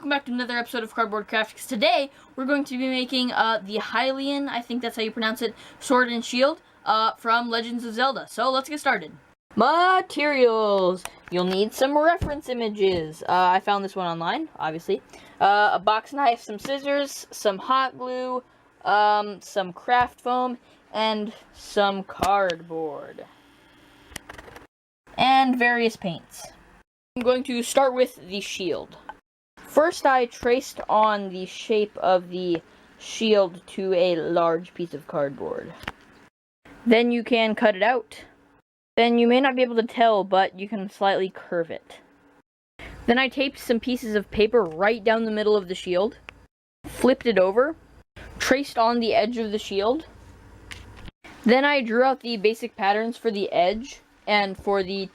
welcome back to another episode of Cardboard Crafts. Today, we're going to be making the Hylian, I think that's how you pronounce it, sword and shield from Legends of Zelda. So, let's get started. Materials! You'll need some reference images. I found this one online, obviously. A box knife, some scissors, some hot glue, some craft foam, and some cardboard. And various paints. I'm going to start with the shield. First, I traced on the shape of the shield to a large piece of cardboard. Then you can cut it out. Then you may not be able to tell, but you can slightly curve it. Then I taped some pieces of paper right down the middle of the shield, flipped it over, traced on the edge of the shield. Then I drew out the basic patterns for the edge and for the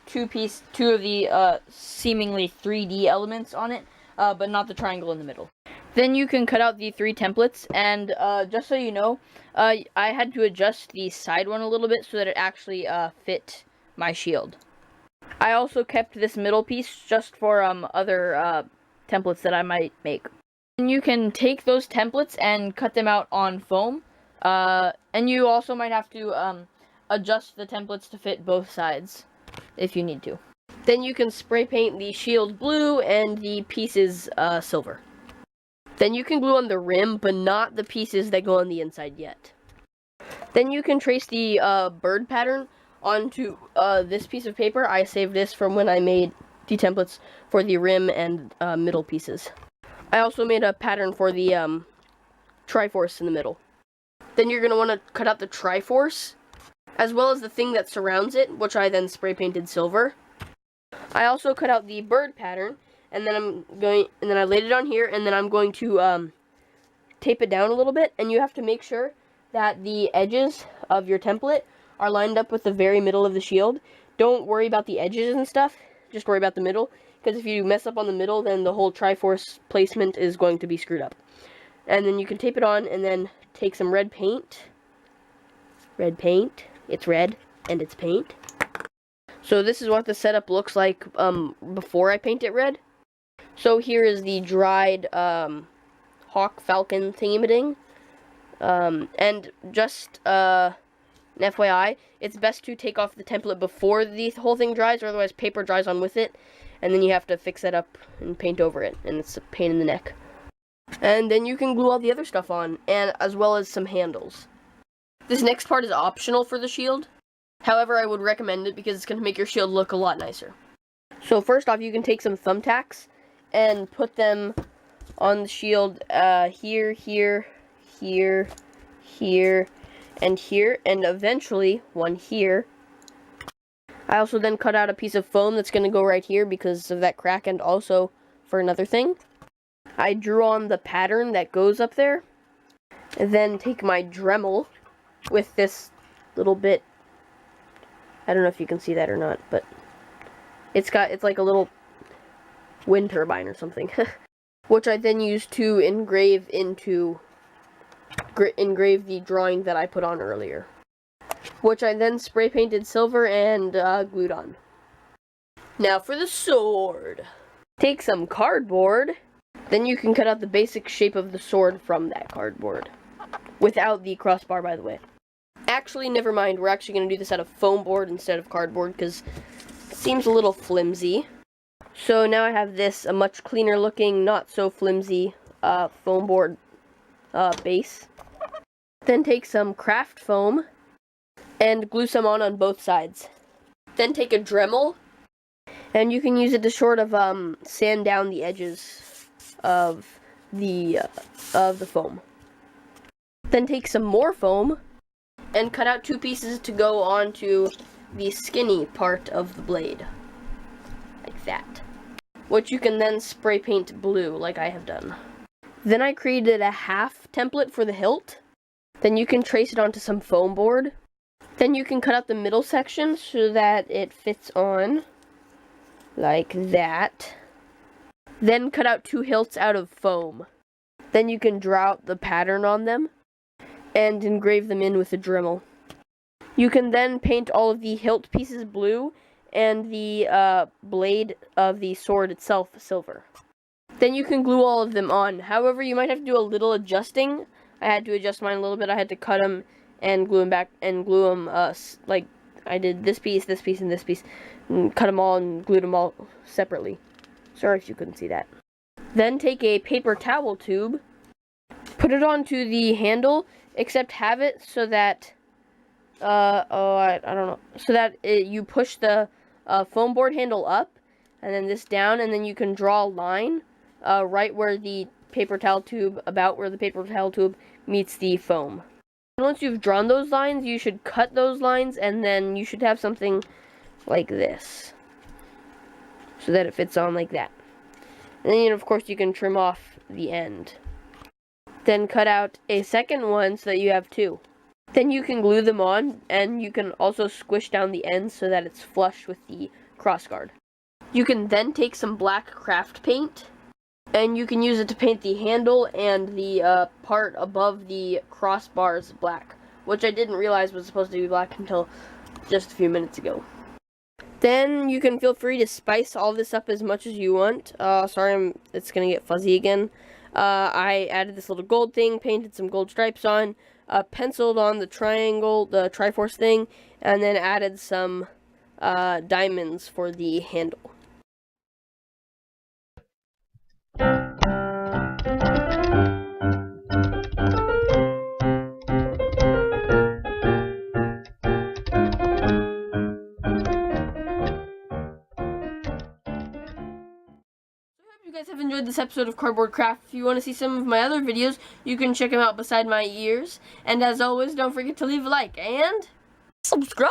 two of the seemingly 3D elements on it, but not the triangle in the middle. Then you can cut out the 3 templates, and just so you know, I had to adjust the side one a little bit so that it actually fit my shield. I also kept this middle piece just for other templates that I might make. And you can take those templates and cut them out on foam, and you also might have to adjust the templates to fit both sides if you need to. Then you can spray paint the shield blue and the pieces silver. Then you can glue on the rim, but not the pieces that go on the inside yet. Then you can trace the bird pattern onto this piece of paper. I saved this from when I made the templates for the rim and middle pieces. I also made a pattern for the Triforce in the middle. Then you're going to want to cut out the Triforce, as well as the thing that surrounds it, which I then spray painted silver. I also cut out the bird pattern, and then I laid it on here, and then I'm going to tape it down a little bit, and you have to make sure that the edges of your template are lined up with the very middle of the shield. Don't worry about the edges and stuff, just worry about the middle, because if you mess up on the middle, then the whole Triforce placement is going to be screwed up. And then you can tape it on, and then take some red paint. Red paint. It's red, and it's paint. So this is what the setup looks like before I paint it red. So here is the dried hawk falcon thingy-ma-ding. And just an FYI, it's best to take off the template before the whole thing dries, or otherwise paper dries on with it, and then you have to fix that up and paint over it, and it's a pain in the neck. And then you can glue all the other stuff on, and as well as some handles. This next part is optional for the shield. However, I would recommend it because it's going to make your shield look a lot nicer. So first off, you can take some thumbtacks and put them on the shield here, here, here, here, and here, and eventually one here. I also then cut out a piece of foam that's going to go right here because of that crack, and also for another thing. I drew on the pattern that goes up there, and then take my Dremel with this little bit. I don't know if you can see that or not, but it's like a little wind turbine or something, which I then used to engrave the drawing that I put on earlier, which I then spray painted silver and glued on. Now for the sword. Take some cardboard, then you can cut out the basic shape of the sword from that cardboard, without the crossbar, by the way. Actually, never mind, we're actually going to do this out of foam board instead of cardboard, because it seems a little flimsy. So now I have this, a much cleaner looking, not so flimsy foam board base. Then take some craft foam, and glue some on both sides. Then take a Dremel, and you can use it to sort of sand down the edges of the foam. Then take some more foam, and cut out 2 pieces to go onto the skinny part of the blade. Like that. Which you can then spray paint blue, like I have done. Then I created a half template for the hilt. Then you can trace it onto some foam board. Then you can cut out the middle section so that it fits on. Like that. Then cut out 2 hilts out of foam. Then you can draw out the pattern on them and engrave them in with a Dremel. You can then paint all of the hilt pieces blue and the blade of the sword itself silver. Then you can glue all of them on. However, you might have to do a little adjusting. I had to adjust mine a little bit. I had to cut them and glue them back and glue them like I did this piece, and this piece, and cut them all and glued them all separately. Sorry if you couldn't see that. Then take a paper towel tube, put it onto the handle, except have it so that I don't know, so that you push the foam board handle up and then this down, and then you can draw a line right where the paper towel tube, about where the paper towel tube meets the foam. And once you've drawn those lines, you should cut those lines, and then you should have something like this, so that it fits on like that. And then, of course, you can trim off the end. Then cut out a second one so that you have two. Then you can glue them on, and you can also squish down the ends so that it's flush with the crossguard. You can then take some black craft paint, and you can use it to paint the handle and the part above the crossbars black, which I didn't realize was supposed to be black until just a few minutes ago. Then you can feel free to spice all this up as much as you want. Sorry, it's gonna get fuzzy again. I added this little gold thing, painted some gold stripes on, penciled on the triangle, the Triforce thing, and then added some diamonds for the handle. You guys have enjoyed this episode of Cardboard Craft. If you want to see some of my other videos, you can check them out beside my ears. And as always, don't forget to leave a like and subscribe!